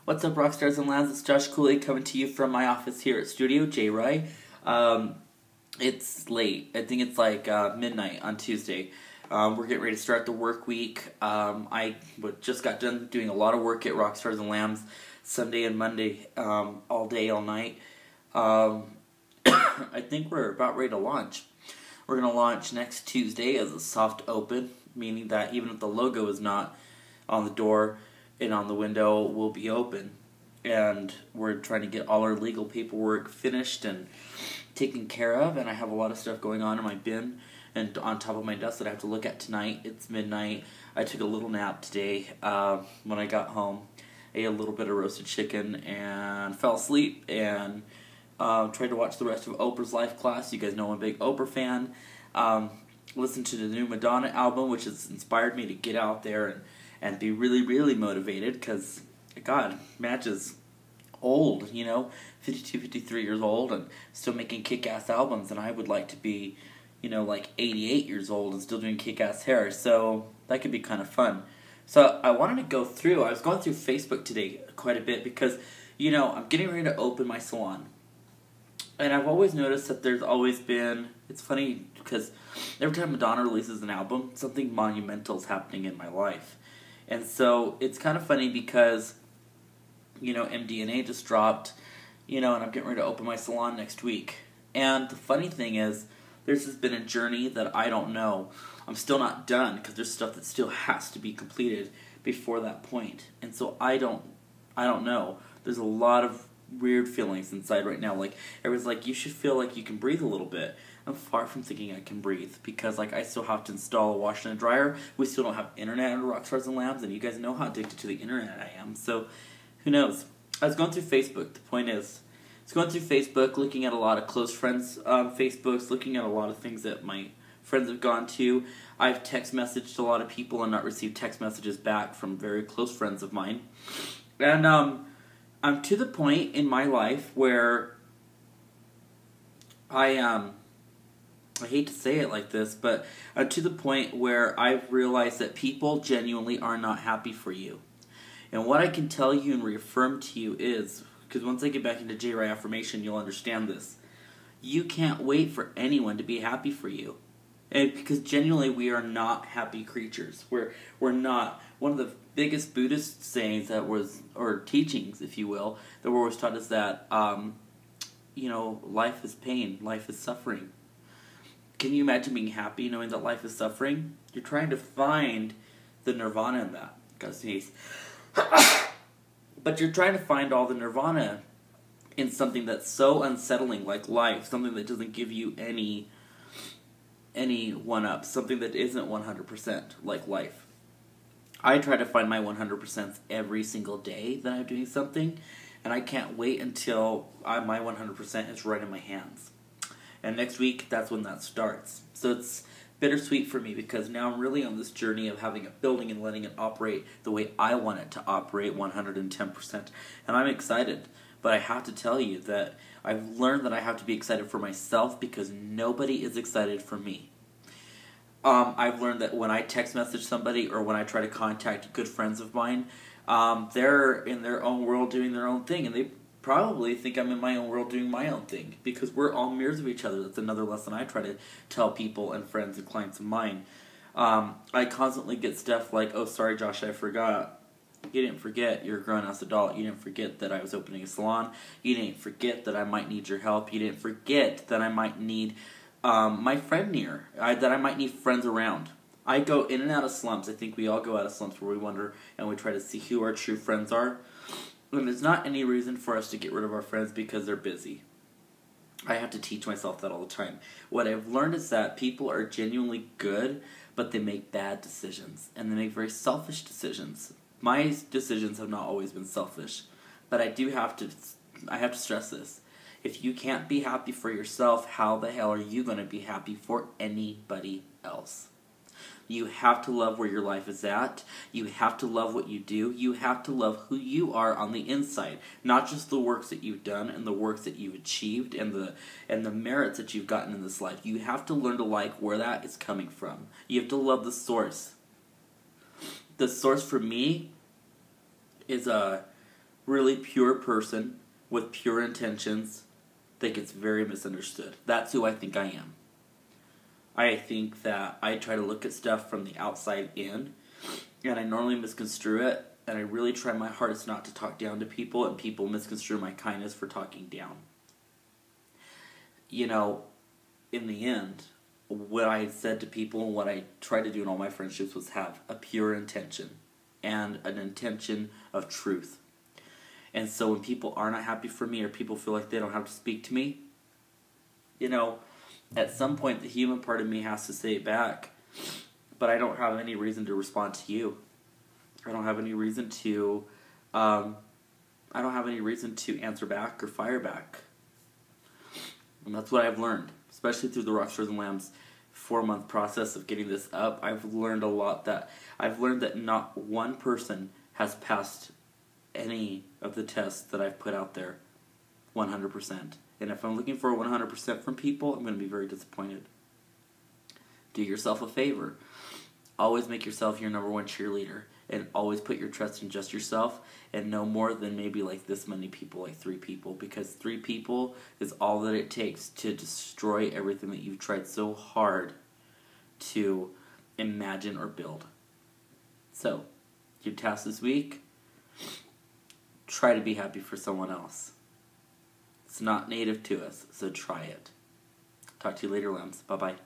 What's up, Rockstars and Lads? It's Josh Cooley coming to you from my office here at Studio JRy. It's late. I think it's like midnight on Tuesday. We're getting ready to start the work week. I just got done doing a lot of work at Rockstars and Lambs Sunday and Monday, all day, all night. I think we're about ready to launch. We're going to launch next Tuesday as a soft open, meaning that even if the logo is not on the door and on the window, will be open. And we're trying to get all our legal paperwork finished and taken care of, and I have a lot of stuff going on in my bin and on top of my desk that I have to look at tonight. It's midnight. I took a little nap today when I got home. Ate a little bit of roasted chicken and fell asleep and tried to watch the rest of Oprah's Life class. You guys know I'm a big Oprah fan. Listened to the new Madonna album, which has inspired me to get out there and be really, really motivated because, God, Madge is old, 52, 53 years old and still making kick-ass albums, and I would like to be, like 88 years old and still doing kick-ass hair, so that could be kind of fun. So I wanted to go through, I was going through Facebook today quite a bit because, I'm getting ready to open my salon. And I've always noticed that there's always been, it's funny because every time Madonna releases an album, something monumental is happening in my life. And so it's kind of funny because, MDNA just dropped, and I'm getting ready to open my salon next week. And the funny thing is, there's just been a journey that I don't know. I'm still not done because there's stuff that still has to be completed before that point. And so I don't know. There's a lot of weird feelings inside right now. Like, everyone's like, you should feel like you can breathe a little bit. I'm far from thinking I can breathe because, I still have to install a washer and a dryer. We still don't have internet at Rockstars and Labs, and you guys know how addicted to the internet I am. So, who knows? I was going through Facebook. The point is, I was going through Facebook, looking at a lot of close friends' Facebooks, looking at a lot of things that my friends have gone to. I've text messaged a lot of people and not received text messages back from very close friends of mine. And, I'm to the point in my life where I hate to say it like this, but I'm to the point where I've realized that people genuinely are not happy for you. And what I can tell you and reaffirm to you is, because once I get back into JRy Affirmation, you'll understand this. You can't wait for anyone to be happy for you. And because genuinely we are not happy creatures. We're not. One of the biggest Buddhist sayings that was, or teachings, if you will, that were always taught is that, life is pain, life is suffering. Can you imagine being happy knowing that life is suffering? You're trying to find the nirvana in that. Gotta sneeze. But you're trying to find all the nirvana in something that's so unsettling like life, something that doesn't give you any one-up, something that isn't 100% like life. I try to find my 100% every single day that I'm doing something, and I can't wait until my 100% is right in my hands. And next week, that's when that starts. So it's bittersweet for me because now I'm really on this journey of having a building and letting it operate the way I want it to operate 110%. And I'm excited, but I have to tell you that I've learned that I have to be excited for myself because nobody is excited for me. I've learned that when I text message somebody or when I try to contact good friends of mine, they're in their own world doing their own thing, and they probably think I'm in my own world doing my own thing because we're all mirrors of each other. That's another lesson I try to tell people and friends and clients of mine. I constantly get stuff like, oh, sorry, Josh, I forgot. You didn't forget you're a grown-ass adult. You didn't forget that I was opening a salon. You didn't forget that I might need your help. You didn't forget that I might need my friend near, that I might need friends around. I go in and out of slumps. I think we all go out of slumps where we wonder and we try to see who our true friends are. And there's not any reason for us to get rid of our friends because they're busy. I have to teach myself that all the time. What I've learned is that people are genuinely good, but they make bad decisions. And they make very selfish decisions. My decisions have not always been selfish. But I have to stress this. If you can't be happy for yourself, how the hell are you going to be happy for anybody else? You have to love where your life is at. You have to love what you do. You have to love who you are on the inside. Not just the works that you've done and the works that you've achieved and the merits that you've gotten in this life. You have to learn to like where that is coming from. You have to love the source. The source for me is really pure person with pure intentions that gets very misunderstood. That's who I think I am. I think that I try to look at stuff from the outside in, and I normally misconstrue it, and I really try my hardest not to talk down to people, and people misconstrue my kindness for talking down. You know, in the end, what I said to people and what I try to do in all my friendships was have a pure intention and an intention of truth. And so when people are not happy for me or people feel like they don't have to speak to me, you know, at some point the human part of me has to say it back. But I don't have any reason to respond to you. I don't have any reason to answer back or fire back. And that's what I've learned, especially through the Rock Stars and Lambs 4-month process of getting this up. I've learned a lot. I've learned that not one person has passed any of the tests that I've put out there 100%. And if I'm looking for 100% from people, I'm going to be very disappointed. Do yourself a favor. Always make yourself your number one cheerleader. And always put your trust in just yourself and no more than maybe like this many people, like 3 people. Because 3 people is all that it takes to destroy everything that you've tried so hard to imagine or build. So, your task this week, try to be happy for someone else. It's not native to us, so try it. Talk to you later, lambs. Bye-bye.